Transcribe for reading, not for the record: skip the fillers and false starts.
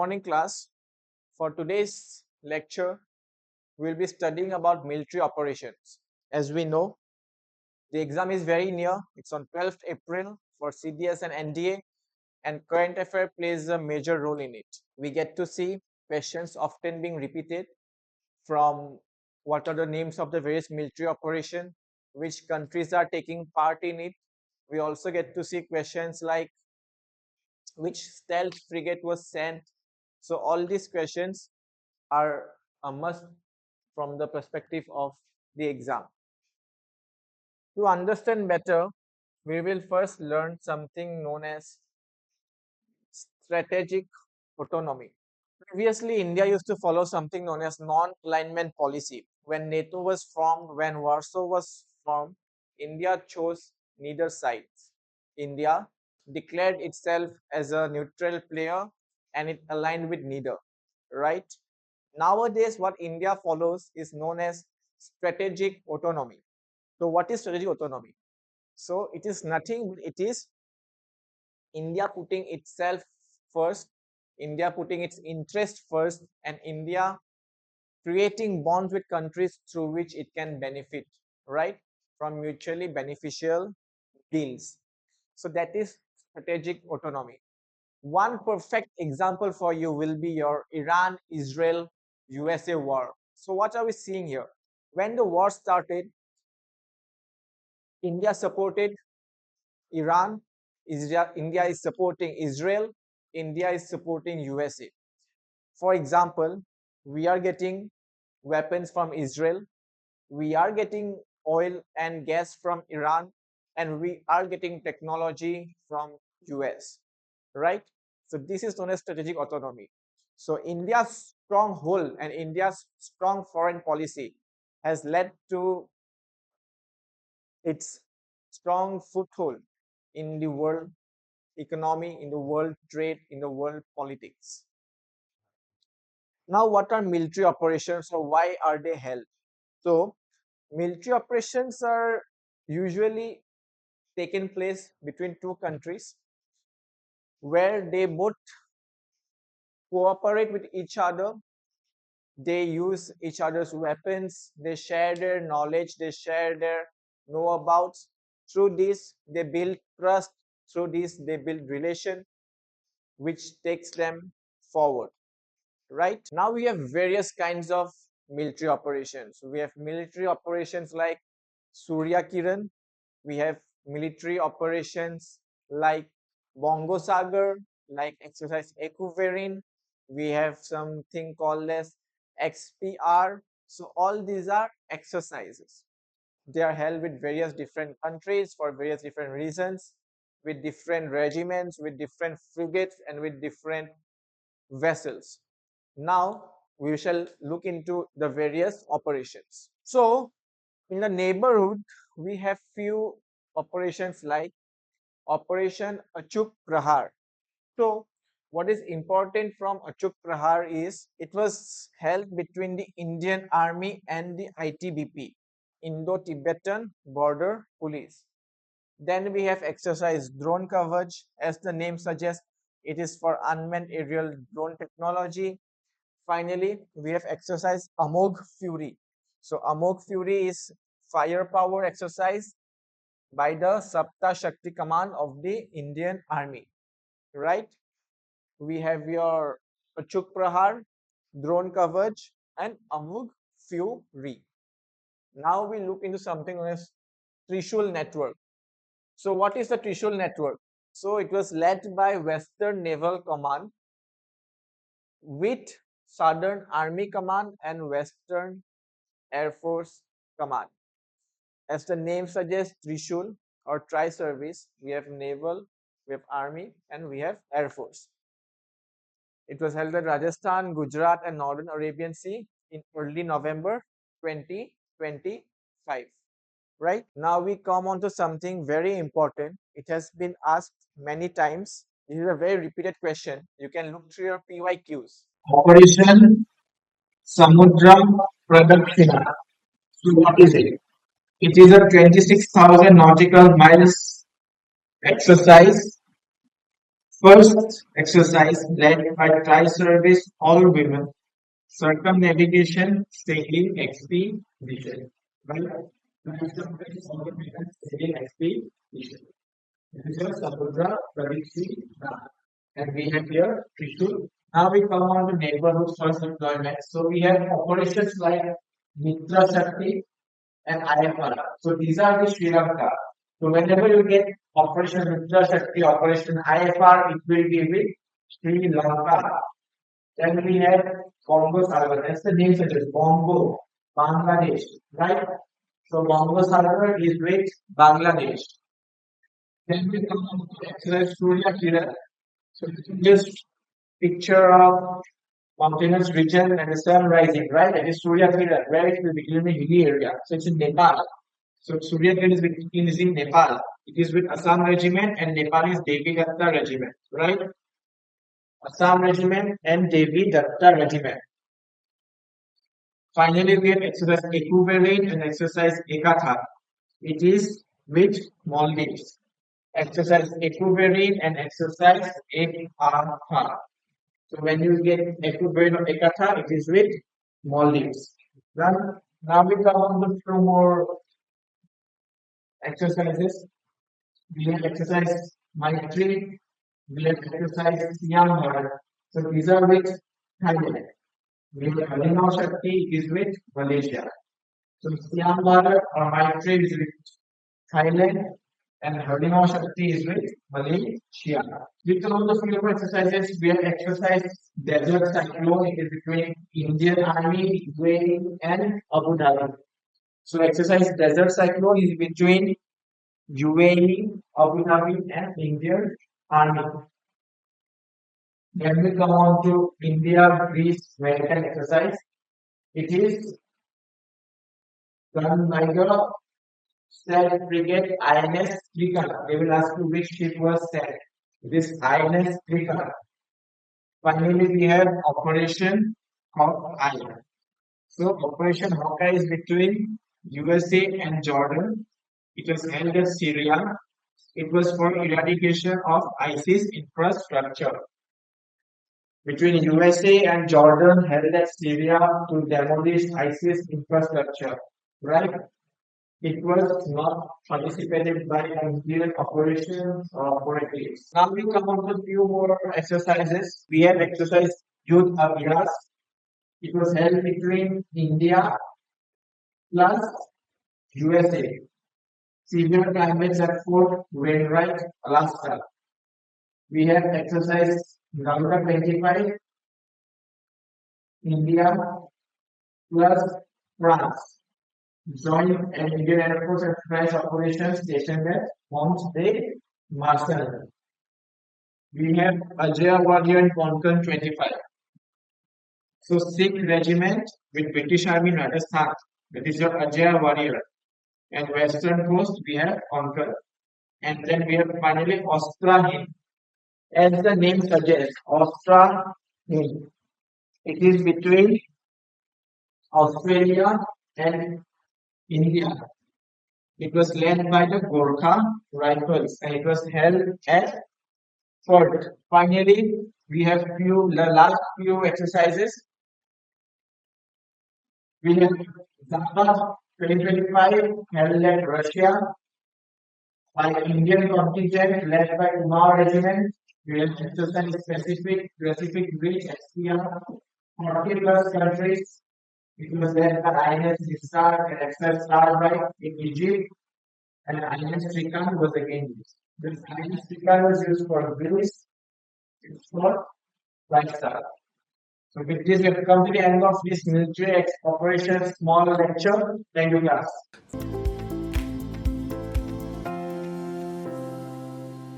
morning, class. For today's lecture, we'll be studying about military operations. As we know, the exam is very near. It's on 12th April for CDS and NDA, and current affair plays a major role in it. We get to see questions often being repeated from what are the names of the various military operation, which countries are taking part in it. We also get to see questions like which stealth frigate was sent. So all these questions are a must from the perspective of the exam. To understand better, we will first learn something known as strategic autonomy. Previously, India used to follow something known as non-alignment policy. When NATO was formed, when Warsaw was formed, India chose neither sides. India declared itself as a neutral player and it aligned with neither, right? Nowadays, what India follows is known as strategic autonomy. So, what is strategic autonomy? So, it is nothing, it is India putting itself first, India putting its interest first, and India creating bonds with countries through which it can benefit, right? From mutually beneficial deals. So, that is strategic autonomy. One perfect example for you will be your Iran Israel USA war. So, what are we seeing here? When the war started, India supported Iran, India is supporting Israel, India is supporting USA. For example, we are getting weapons from Israel, we are getting oil and gas from Iran, and we are getting technology from US, right? So this is known as strategic autonomy. So India's strong hold and India's strong foreign policy has led to its strong foothold in the world economy, in the world trade, in the world politics. Now, what are military operations or why are they held? So, military operations are usually taken place between two countries where they both cooperate with each other, they use each other's weapons, they share their knowledge, they share their know abouts. Through this, they build trust, through this, they build relation, which takes them forward. Right now, we have various kinds of military operations. We have military operations like Surya Kiran, we have military operations like Bongo Sagar, like exercise Ekuverin, we have something called as XPR. So all these are exercises. They are held with various different countries for various different reasons, with different regiments, with different frigates, and with different vessels. Now we shall look into the various operations. So in the neighborhood, we have few operations like Operation Achuk Prahar. So what is important from Achuk Prahar is it was held between the Indian Army and the ITBP, Indo-Tibetan Border Police. Then we have exercise Drone Kavach. As the name suggests, it is for unmanned aerial drone technology. Finally, we have exercise Amogh Fury. So Amogh Fury is firepower exercise by the Sapta Shakti Command of the Indian Army, right? We have your Achuk Prahar, Drone Kavach, and Amogh Fury. Now we look into something known as Trishul Network. So what is the Trishul Network? So it was led by Western Naval Command with Southern Army Command and Western Air Force Command. As the name suggests, Trishul or Tri-Service, we have Naval, we have Army, and we have Air Force. It was held at Rajasthan, Gujarat, and Northern Arabian Sea in early November 2025. Right now, we come on to something very important. It has been asked many times. This is a very repeated question. You can look through your PYQs. Operation Samudram Pradakshina. So what is it? It is a 26,000 nautical miles exercise First exercise led by tri-service all women circumnavigation sailing expedition. Right? Tri-service all women sailing expedition. This is Samudra Pradipsi and we have here Trishul. Now we come on to neighborhood first employment. So we have operations like Mitra Shakti and IFR. So these are the Sri Lanka. So whenever you get Operation Mitra Shakti, Operation IFR, it will be with Sri Lanka. Then we have Congo Salva. That's the name suggests Congo, Bangladesh, right? So Congo Salva is with Bangladesh. Then we come on to exercise Surya Kiran. So this picture of mountainous region and the sun rising, right? That is Surya Kiran, where it will be in the hilly area. So it's in Nepal. So Surya Kiran is in Nepal. It is with Assam Regiment and Nepal is Devi Datta Regiment, right? Assam Regiment and Devi Datta Regiment. Finally, we have exercise Ekuberine and exercise Ekatha. It is with Maldives. Exercise Ekuberine and exercise Ekatha. So when you get Ekuberine or Ekatha, it is with Maldives. Then now we come on to few more exercises. We have exercise Maitri, we have exercise Siam Bharat. So these are with Thailand. We have Harinau Shakti is with Malaysia. So Siam Bharat or Maitri is with Thailand and Harinau Shakti is with Malaysia. We can also few more exercises. We have exercise Desert Cyclone. It is between Indian Army, UAE and Abu Dhabi. So exercise Desert Cyclone is between UAE, Abu Dhabi and Indian Army. Then we come on to India, Greece, maritime exercise. It is done by the Stealth Frigate INS Tricolor. They will ask you which ship was sent. This INS Tricolor. Finally, we have Operation Hawkeye. So Operation Hawkeye is between USA and Jordan. It was held at Syria. It was for eradication of ISIS infrastructure. Between USA and Jordan held at Syria to demolish ISIS infrastructure. Right? It was not participated by Nigerian operations or operatives. Now we come on to a few more exercises. We have exercise Youth Abhyas. It was held between India plus USA. Severe climate at Fort Wainwright, Alaska. We have exercise Garuda 25, India plus France. Joined an Indian Air Force and French operations stationed at Mont de Marsan. We have Ajay Warrior and Konkan 25. So Sikh regiment with British Army in Rajasthan. That is your Ajay Warrior. And Western Coast we have Konkan. And then we have finally Ostra Hind. As the name suggests, Ostra Hind. It is between Australia and India. It was led by the Gorkha Rifles and it was held at Fort. Finally, we have the last few exercises. We have Zapad 2025 held at Russia by Indian contingent led by Umar Regiment. We have exercise Pacific Ridge SPR 40 plus countries. It was led by INS Nisar and XS Starbright in Egypt, and INS Trikan was again used. This INS Trikan was used for Greece, it's for White Star. So with this, we have come to the end of this military operations small lecture. Thank you, class.